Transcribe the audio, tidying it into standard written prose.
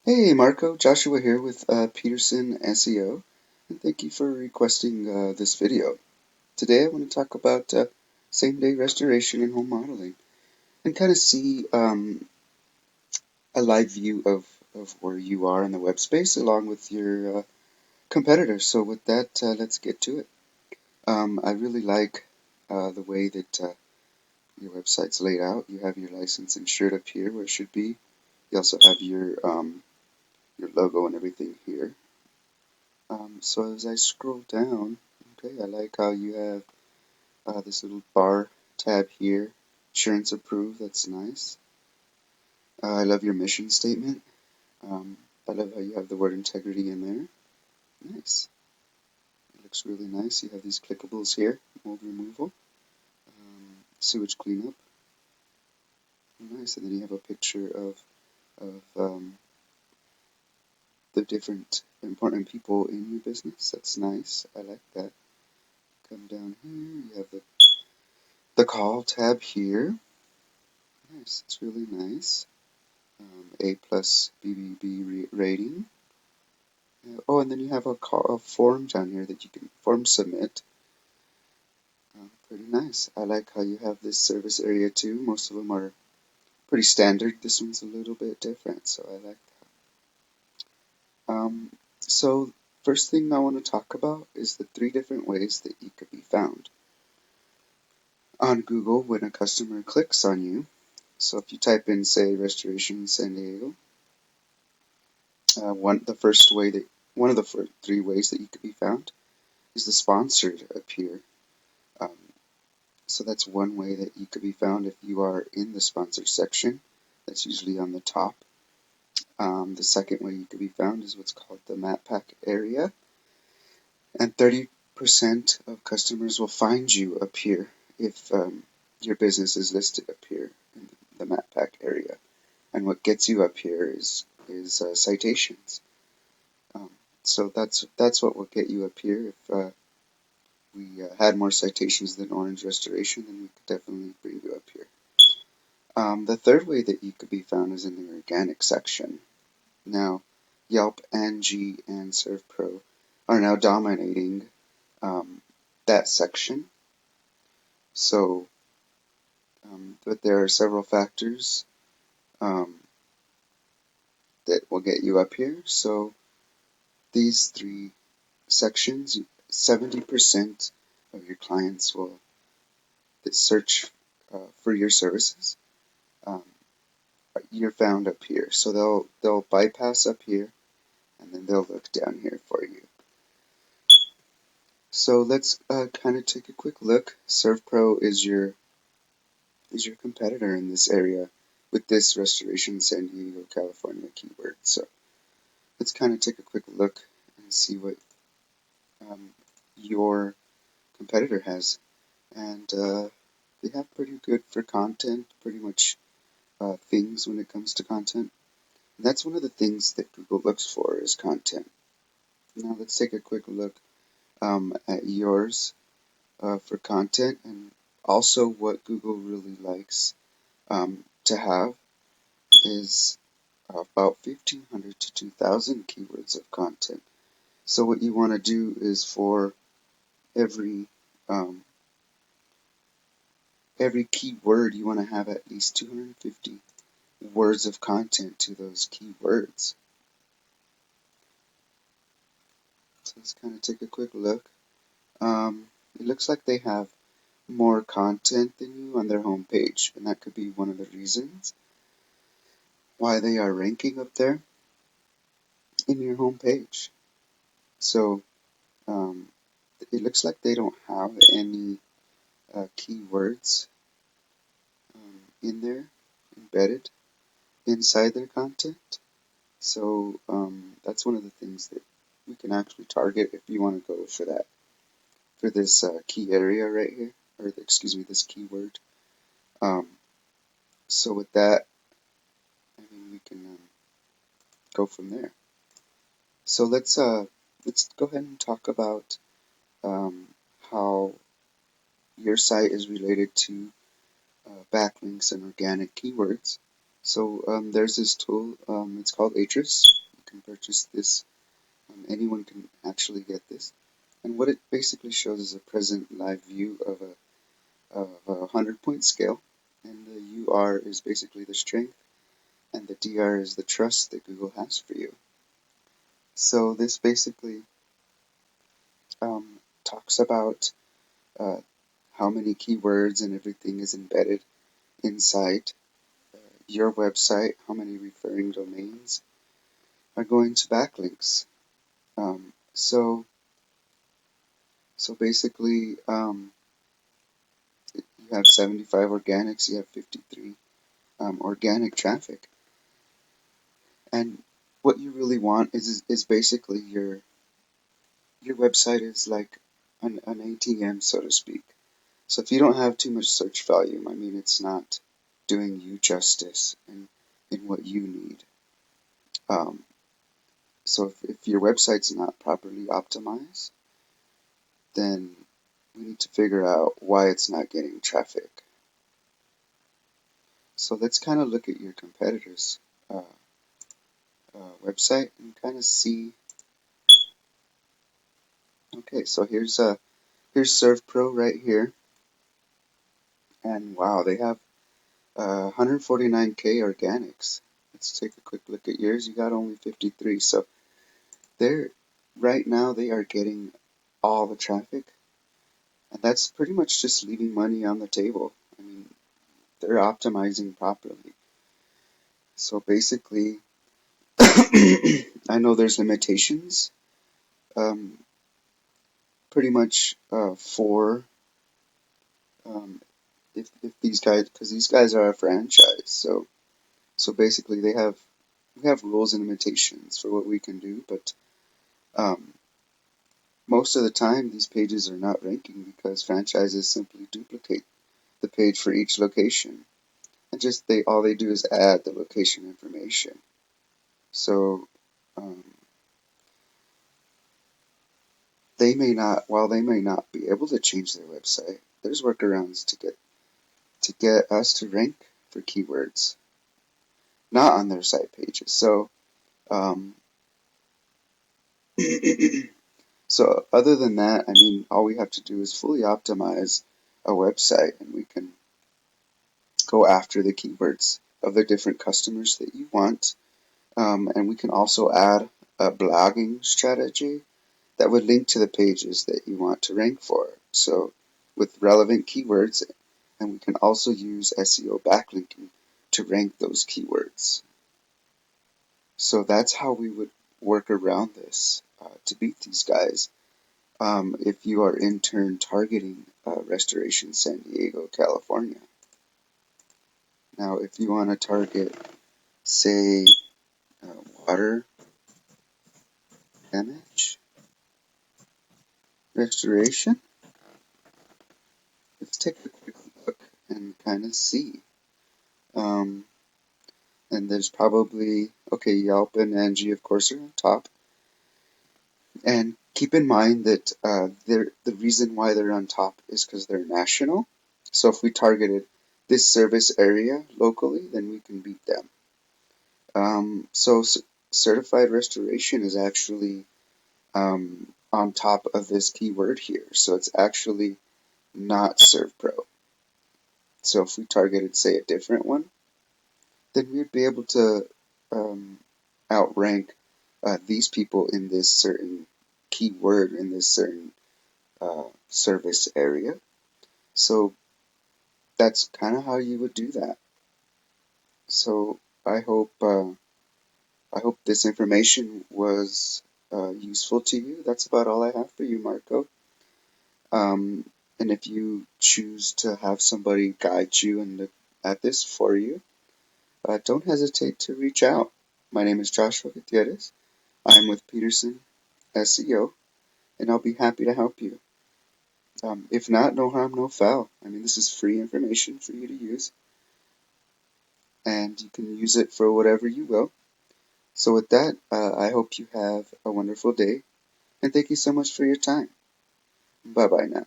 Hey Marco, Joshua here with Peterson SEO, and thank you for requesting this video. Today I want to talk about same-day restoration and home modeling, and kind of see a live view of where you are in the web space along with your competitors. So with that, let's get to it. I really like the way that your website's laid out. You have your license insured up here where it should be. You also have your logo and everything here. So as I scroll down, okay, I like how you have this little bar tab here, insurance approved, that's nice. I love your mission statement. I love how you have the word integrity in there. Nice. It looks really nice. You have these clickables here, mold removal, sewage cleanup. Nice. And then you have a picture of the different important people in your business. That's nice. I like that. Come down here, you have the call tab here. Nice. It's really nice. A plus BBB rating. Oh, and then you have a form down here that you can form submit. Pretty nice. I like how you have this service area too. Most of them are pretty standard. This one's a little bit different, so I like that. So first thing I want to talk about is the 3 different ways that you could be found on Google when a customer clicks on you. So if you type in, say, Restoration San Diego, one of the 3 ways that you could be found is the sponsored up here. Um, so that's one way that you could be found if you are in the sponsor section. That's usually on the top. The second way you could be found is what's called the map pack area. And 30% of customers will find you up here if your business is listed up here in the map pack area. And what gets you up here is citations. So that's what will get you up here. If we had more citations than Orange Restoration, then we could definitely bring you up here. The third way that you could be found is in the organic section. Now, Yelp, Angie, and ServPro are now dominating that section. So, but there are several factors that will get you up here. So these 3 sections, 70% of your clients will search for your services. You're found up here, so they'll bypass up here, and then they'll look down here for you. So let's kind of take a quick look. ServPro is your competitor in this area with this Restoration San Diego, California keyword. So let's kind of take a quick look and see what your competitor has. And they have pretty good for content, pretty much things when it comes to content. And that's one of the things that Google looks for is content. Now let's take a quick look at yours for content, and also what Google really likes to have is about 1,500 to 2,000 keywords of content. So what you want to do is for every keyword, you want to have at least 250 words of content to those keywords. So let's kind of take a quick look. It looks like they have more content than you on their homepage, and that could be one of the reasons why they are ranking up there in your homepage. So it looks like they don't have any keywords in there embedded inside their content. So that's one of the things that we can actually target if you want to go for that, for this key area right here, or excuse me, this keyword. So with that, I mean, we can go from there. So let's go ahead and talk about how your site is related to backlinks and organic keywords. So there's this tool, it's called Ahrefs. You can purchase this, anyone can actually get this. And what it basically shows is a present live view of a 100-point scale. And the UR is basically the strength, and the DR is the trust that Google has for you. So this basically talks about uh, how many keywords and everything is embedded inside your website, how many referring domains are going to backlinks. Um, so so basically, you have 75 organics, you have 53 organic traffic, and what you really want is basically your website is like an ATM, so to speak. So if you don't have too much search volume, I mean, it's not doing you justice in what you need. Um, so if your website's not properly optimized, then we need to figure out why it's not getting traffic. So let's kind of look at your competitors' website and kind of see. Okay, so here's ServPro right here, and wow, they have 149K organics. Let's take a quick look at yours. You got only 53, so they're right now they are getting all the traffic, and that's pretty much just leaving money on the table. I mean, they're optimizing properly. So basically, I know there's limitations, um, pretty much for if these guys, because these guys are a franchise, so basically we have rules and limitations for what we can do, but um, most of the time these pages are not ranking because franchises simply duplicate the page for each location, and just all they do is add the location information. So um, while they may not be able to change their website, there's workarounds to get us to rank for keywords, not on their site pages. So um, so other than that, I mean, all we have to do is fully optimize a website, and we can go after the keywords of the different customers that you want. And we can also add a blogging strategy that would link to the pages that you want to rank for. So with relevant keywords, and we can also use SEO backlinking to rank those keywords. So that's how we would work around this to beat these guys. If you are in turn targeting Restoration San Diego, California. Now, if you want to target, say, water damage restoration, let's take a quick look and kind of see. And there's probably, okay, Yelp and Angie, of course, are on top. And keep in mind that the reason why they're on top is because they're national. So if we targeted this service area locally, then we can beat them. So certified restoration is actually on top of this keyword here. So it's actually not ServPro. So if we targeted, say, a different one, then we'd be able to outrank these people in this certain keyword, in this certain service area. So that's kind of how you would do that. So I hope this information was useful to you. That's about all I have for you, Marco. And if you choose to have somebody guide you and look at this for you, don't hesitate to reach out. My name is Joshua Gutierrez. I am with Peterson SEO, and I'll be happy to help you. If not, no harm, no foul. I mean, this is free information for you to use, and you can use it for whatever you will. So with that, I hope you have a wonderful day, and thank you so much for your time. Bye-bye now.